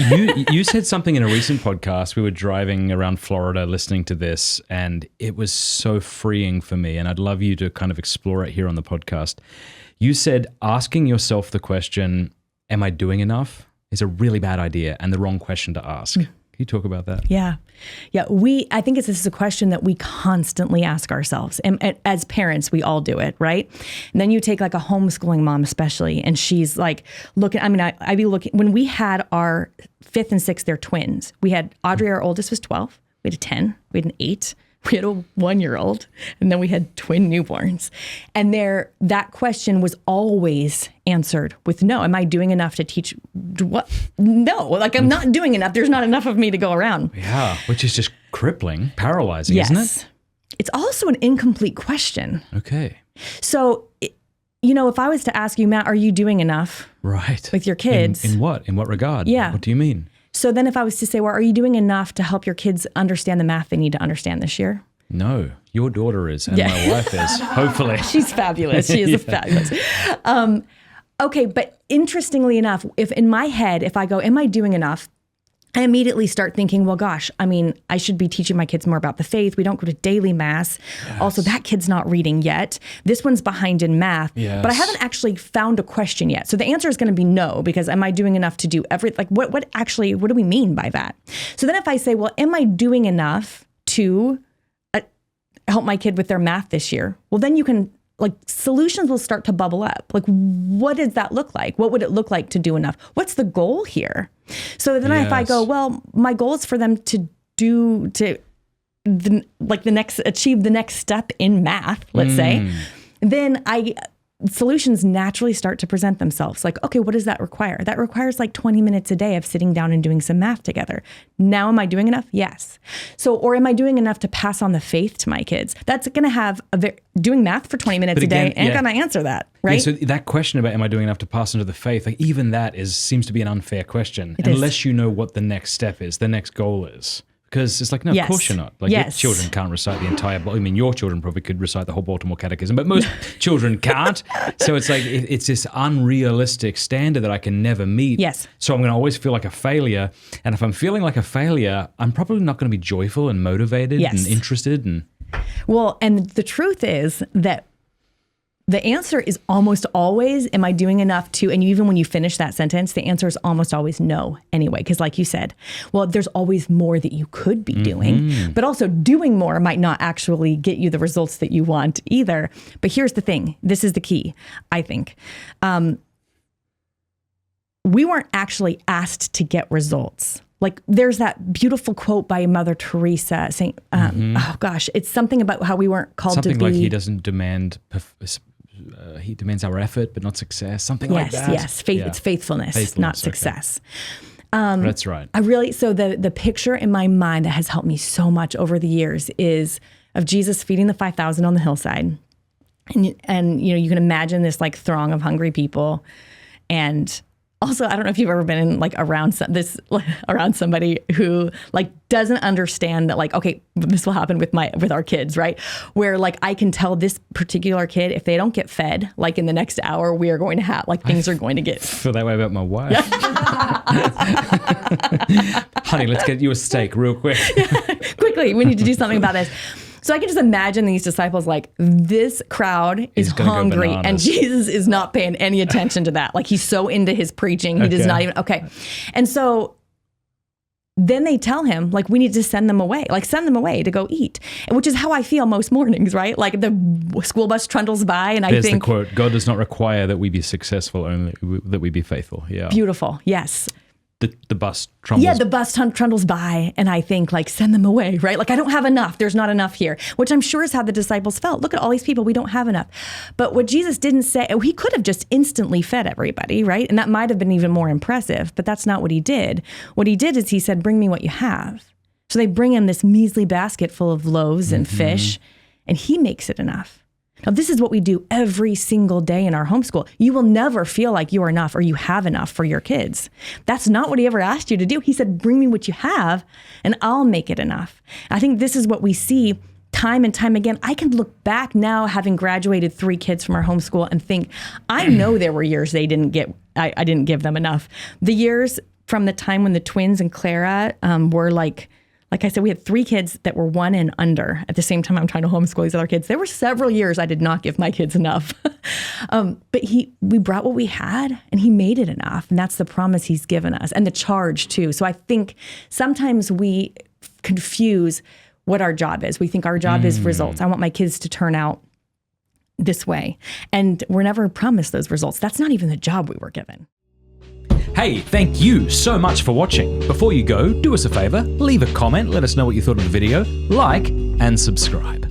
You said something in a recent podcast. We were driving around Florida listening to this, and it was so freeing for me, and I'd love you to kind of explore it here on the podcast. You said asking yourself the question, am I doing enough, is a really bad idea and the wrong question to ask. Can you talk about that? Yeah. I think this is a question that we constantly ask ourselves. And as parents, we all do it, right? And then you take like a homeschooling mom, especially, and she's like looking, I'd be looking, when we had our 5th and 6th, they're twins. We had Audrey, our oldest, was 12. We had a 10. We had an 8. We had a 1-year-old, and then we had twin newborns. And that question was always answered with no. Am I doing enough to teach? What? No, like I'm not doing enough. There's not enough of me to go around. Yeah, which is just crippling, paralyzing, isn't it? It's also an incomplete question. Okay. So, if I was to ask you, Matt, are you doing enough? Right. With your kids? In what? In what regard? Yeah. What do you mean? So then if I was to say, well, are you doing enough to help your kids understand the math they need to understand this year? No, your daughter is, and my wife is, hopefully. She's fabulous. She is fabulous. Okay, but interestingly enough, if in my head, if I go, am I doing enough? I immediately start thinking, well, gosh, I should be teaching my kids more about the faith. We don't go to daily mass. Yes. Also, that kid's not reading yet. This one's behind in math. Yes. But I haven't actually found a question yet. So the answer is going to be no, because am I doing enough to do what do we mean by that? So then if I say, well, am I doing enough to help my kid with their math this year? Well, then you can, solutions will start to bubble up. What does that look like? What would it look like to do enough? What's the goal here? So then if I go, well, my goal is for them to achieve the next step in math, let's say, then solutions naturally start to present themselves. Okay, what does that require? That requires 20 minutes a day of sitting down and doing some math together. Now, am I doing enough? Yes. Or am I doing enough to pass on the faith to my kids? That's going to have doing math for 20 minutes a day ain't going to answer that, right? Yeah, so that question about am I doing enough to pass on to the faith, even that seems to be an unfair question unless you know what the next step is, the next goal is. Because it's no, of course you're not. Your children can't recite the entire, your children probably could recite the whole Baltimore Catechism, but most children can't. So it's it's this unrealistic standard that I can never meet. Yes. So I'm going to always feel like a failure. And if I'm feeling like a failure, I'm probably not going to be joyful and motivated and interested. Well, and the truth is that the answer is almost always, am I doing enough to, and even when you finish that sentence, the answer is almost always no anyway. Because like you said, well, there's always more that you could be doing, but also doing more might not actually get you the results that you want either. But here's the thing. This is the key, I think. We weren't actually asked to get results. There's that beautiful quote by Mother Teresa saying, it's something about how we weren't called to be. Something he doesn't demand, he demands our effort, but not success. Something like that. Yes, it's faithfulness, not success. That's right. So the picture in my mind that has helped me so much over the years is of Jesus feeding the 5,000 on the hillside. And you can imagine this throng of hungry people. And also, I don't know if you've ever been in around somebody who doesn't understand that okay, this will happen with our kids, right? Where I can tell this particular kid, if they don't get fed in the next hour, we are going to have things are going to get. I feel that way about my wife. Honey, let's get you a steak real quick. Quickly, we need to do something about this. So I can just imagine these disciples this crowd is hungry and Jesus is not paying any attention to that. He's so into his preaching. He does not even, And so then they tell him, we need to send them away to go eat, which is how I feel most mornings, right? The school bus trundles by and There's I think. the quote, God does not require that we be successful, only that we be faithful. Yeah. Beautiful. Yes. The bus trundles. Yeah, the bus trundles by, and I think, send them away, right? I don't have enough. There's not enough here, which I'm sure is how the disciples felt. Look at all these people. We don't have enough. But what Jesus didn't say, he could have just instantly fed everybody, right? And that might have been even more impressive, but that's not what he did. What he did is he said, bring me what you have. So they bring him this measly basket full of loaves and fish, and he makes it enough. Now, this is what we do every single day in our homeschool. You will never feel like you are enough or you have enough for your kids. That's not what he ever asked you to do. He said, bring me what you have and I'll make it enough. I think this is what we see time and time again. I can look back now, having graduated 3 kids from our homeschool, and think, I know there were years I didn't give them enough. The years from the time when the twins and Clara were like I said, we had 3 kids that were 1 and under at the same time I'm trying to homeschool these other kids. There were several years I did not give my kids enough. But we brought what we had and he made it enough. And that's the promise he's given us and the charge too. So I think sometimes we confuse what our job is. We think our job is results. I want my kids to turn out this way. And we're never promised those results. That's not even the job we were given. Hey, thank you so much for watching. Before you go, do us a favor, leave a comment, let us know what you thought of the video, like, and subscribe.